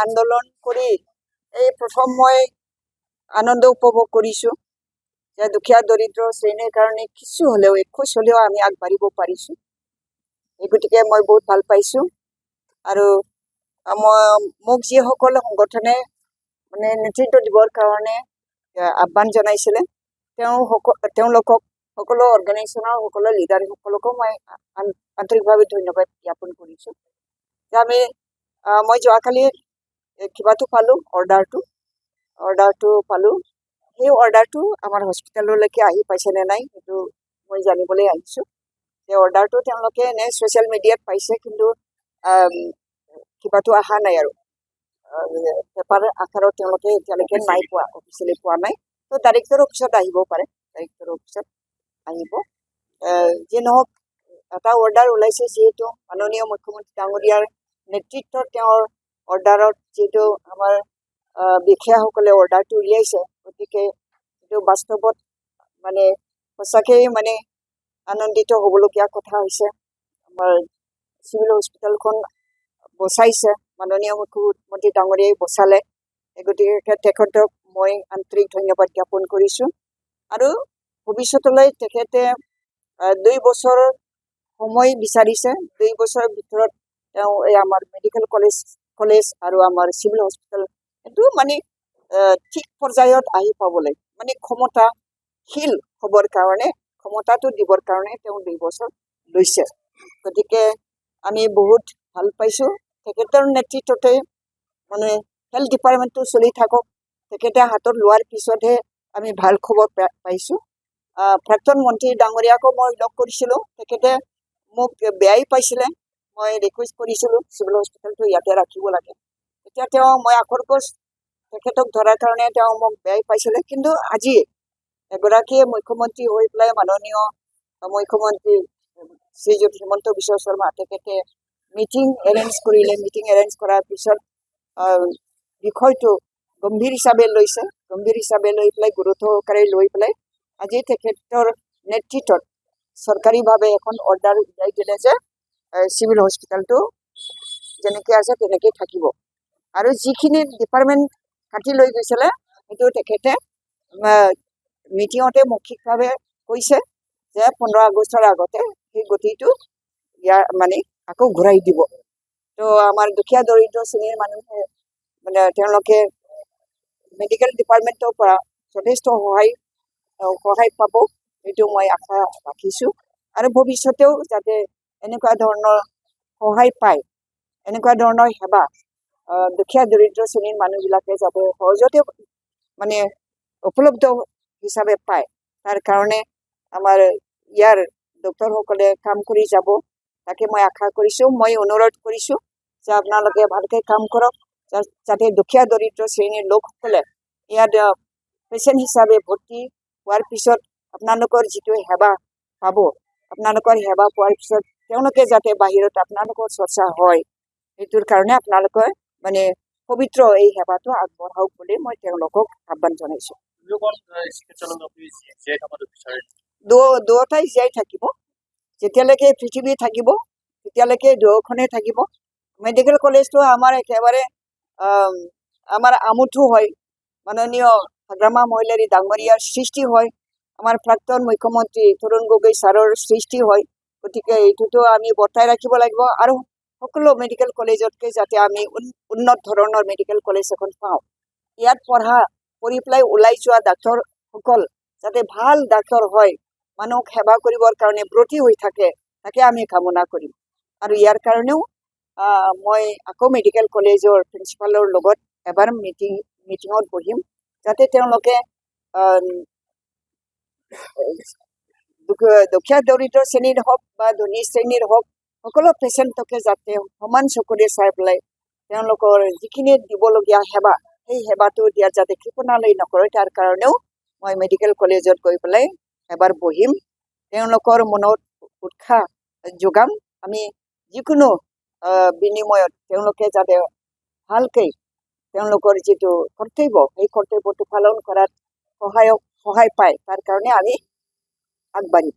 আন্দোলন কৰি এই প্ৰথম মই আনন্দ উপভোগ কৰিছোঁ যে দুখীয়া দৰিদ্ৰ শ্ৰেণীৰ কাৰণে কিছু হ'লেও এখোজ হ'লেও আমি আগবাঢ়িব পাৰিছোঁ। এই গতিকে মই বহুত ভাল পাইছোঁ। আৰু মোক যিসকল সংগঠনে মানে নেতৃত্ব দিবৰ কাৰণে আহ্বান জনাইছিলে তেওঁলোকক সকলো অৰ্গেনাইজেশ্যনৰ সকলো লিডাৰসকলকো মই আন্তৰিকভাৱে ধন্যবাদ জ্ঞাপন কৰিছোঁ যে মই যোৱাকালি কিবাটো পালোঁ অৰ্ডাৰটো পালোঁ। সেই অৰ্ডাৰটো আমাৰ হস্পিটেললৈকে আহি পাইছেনে নাই সেইটো মই জানিবলৈ আহিছোঁ। সেই অৰ্ডাৰটো তেওঁলোকে এনে ছ'চিয়েল মিডিয়াত পাইছে, কিন্তু কিবাটো অহা নাই আৰু পেপাৰ আকাৰত তেওঁলোকে এতিয়ালৈকে নাই পোৱা, অফিচিয়েলি পোৱা নাই। তো ডাইৰেক্টৰৰ অফিচত আহিব পাৰে, ডাইৰেক্টৰৰ অফিচত আহিব। যি নহওক এটা অৰ্ডাৰ ওলাইছে, যিহেতু মাননীয় মুখ্যমন্ত্ৰী ডাঙৰীয়াৰ নেতৃত্বত তেওঁৰ অৰ্ডাৰত যিহেতু আমাৰ বিষয়াসকলে অৰ্ডাৰটো উলিয়াইছে, গতিকে এইটো বাস্তৱত মানে সঁচাকেই মানে আনন্দিত হ'বলগীয়া কথা হৈছে। আমাৰ চিভিল হস্পিটেলখন বচাইছে, মাননীয় মুখ্যমন্ত্ৰী ডাঙৰীয়াই বচালে। গতিকে তেখেতক মই আন্তৰিক ধন্যবাদ জ্ঞাপন কৰিছোঁ। আৰু ভৱিষ্যতলৈ তেখেতে 2 বছৰ সময় বিচাৰিছে। 2 বছৰৰ ভিতৰত তেওঁ এই আমাৰ মেডিকেল কলেজ আৰু আমাৰ চিভিল হস্পিটেল এইটো মানে ঠিক পৰ্যায়ত আহি পাবলৈ মানে ক্ষমতাশীল হ'বৰ কাৰণে, ক্ষমতাটো দিবৰ কাৰণে তেওঁ 2 বছৰ লৈছে। গতিকে আমি বহুত ভাল পাইছোঁ। তেখেতৰ নেতৃত্বতে মানে হেল্থ ডিপাৰ্টমেণ্টটো চলি থাকক, তেখেতে হাতত লোৱাৰ পিছতহে আমি ভাল খবৰ পাইছোঁ। প্ৰাক্তন মন্ত্ৰী ডাঙৰীয়াকো মই লগ কৰিছিলোঁ, তেখেতে মোক বেয়াই পাইছিলে। মই ৰিকুৱেষ্ট কৰিছিলোঁ চিভিল হস্পিটেলটো ইয়াতে ৰাখিব লাগে। এতিয়া মই আখৰগোজ তেখেতক ধৰাৰ কাৰণে তেওঁ মোক বেয়াই পাইছিলে, কিন্তু আজি এগৰাকীয়ে মুখ্যমন্ত্ৰী হৈ পেলাই মাননীয় মুখ্যমন্ত্ৰী শ্ৰীযুত হিমন্ত বিশ্ব শৰ্মা তেখেতে মিটিং এৰেঞ্জ কৰিলে। মিটিং এৰেঞ্জ কৰাৰ পিছত বিষয়টো গম্ভীৰ হিচাপে লৈছে, গম্ভীৰ হিচাপে লৈ পেলাই গুৰুত্ব সহকাৰে লৈ পেলাই আজি তেখেতৰ নেতৃত্বত চৰকাৰীভাৱে এখন অৰ্ডাৰ উলিয়াই দিলে যে চিভিল হস্পিটেলটো যেনেকৈ আছে তেনেকৈ থাকিব। আৰু যিখিনি ডিপাৰ্টমেণ্ট কাটি লৈ গৈছিলে সেইটো তেখেতে মিটিঙতে মৌখিকভাৱে কৈছে যে 15 আগষ্টৰ আগতে সেই গতিটো ইয়াৰ মানে আকৌ ঘূৰাই দিব। তো আমাৰ দুখীয়া দৰিদ্ৰ শ্ৰেণীৰ মানুহে মানে তেওঁলোকে মেডিকেল ডিপাৰ্টমেণ্টৰ পৰা যথেষ্ট সহায় পাব, সেইটো মই আশা ৰাখিছোঁ। আৰু ভৱিষ্যতেও যাতে এনেকুৱা ধৰণৰ সহায় পায়, এনেকুৱা ধৰণৰ সেৱা দুখীয়া দৰিদ্ৰ শ্ৰেণীৰ মানুহবিলাকে যাতে সহজতে মানে উপলব্ধ হিচাপে পায়, তাৰ কাৰণে আমাৰ ইয়াৰ ডক্টৰসকলে কাম কৰি যাব, তাকে মই আশা কৰিছোঁ। মই অনুৰোধ কৰিছোঁ যে আপোনালোকে ভালকৈ কাম কৰক, যাতে দুখীয়া দৰিদ্ৰ শ্ৰেণীৰ লোকসকলে ইয়াত পেচেণ্ট হিচাপে ভৰ্তি হোৱাৰ পিছত আপোনালোকৰ যিটো সেৱা পাব, আপোনালোকৰ সেৱা পোৱাৰ পিছত তেওঁলোকে যাতে বাহিৰত আপোনালোকৰ চৰ্চা হয়, সেইটোৰ কাৰণে আপোনালোকে মানে পবিত্ৰ এই সেৱাটো আগবঢ়াওক বুলি মই তেওঁলোকক আহ্বান জনাইছোঁ। দুয়োটাই জীয়াই থাকিব, যেতিয়ালৈকে পৃথিৱী থাকিব তেতিয়ালৈকে দুয়োখনে থাকিব। মেডিকেল কলেজটো আমাৰ একেবাৰে আমাৰ আমঠু হয়, মাননীয় হাগ্ৰামা মহিলাৰী ডাঙৰীয়াৰ সৃষ্টি হয়, আমাৰ প্ৰাক্তন মুখ্যমন্ত্ৰী তৰুণ গগৈ ছাৰৰ সৃষ্টি হয়। গতিকে এইটোতো আমি বৰ্তাই ৰাখিব লাগিব। আৰু সকলো মেডিকেল কলেজতকৈ যাতে আমি উন্নত ধৰণৰ মেডিকেল কলেজ এখন পাওঁ, ইয়াত পঢ়ি পেলাই ওলাই যোৱা ডাক্তৰসকল যাতে ভাল ডাক্তৰ হয়, মানুহক সেৱা কৰিবৰ কাৰণে ব্ৰতী হৈ থাকে, তাকে আমি কামনা কৰিম। আৰু ইয়াৰ কাৰণেও মই আকৌ মেডিকেল কলেজৰ প্ৰিন্সিপালৰ লগত এবাৰ মিটিঙত বহিম, যাতে তেওঁলোকে দুখীয়া দৰিদ্ৰ শ্ৰেণীৰ হওক বা ধনী শ্ৰেণীৰ হওক সকলো পেচেণ্টকে যাতে সমান চকুৰে চাই পেলাই তেওঁলোকৰ যিখিনি দিবলগীয়া সেৱা, সেই সেৱাটো দিয়াত যাতে কৃপণালি নকৰে, তাৰ কাৰণেও মই মেডিকেল কলেজত গৈ পেলাই এবাৰ বহিম, তেওঁলোকৰ মনত উৎসাহ যোগাম। আমি যিকোনো বিনিময়ত তেওঁলোকে যাতে ভালকৈ তেওঁলোকৰ যিটো কৰ্তব্য, সেই কৰ্তব্যটো পালন কৰাত সহায় পায়, তাৰ কাৰণে আমি আগবাঢ়িম।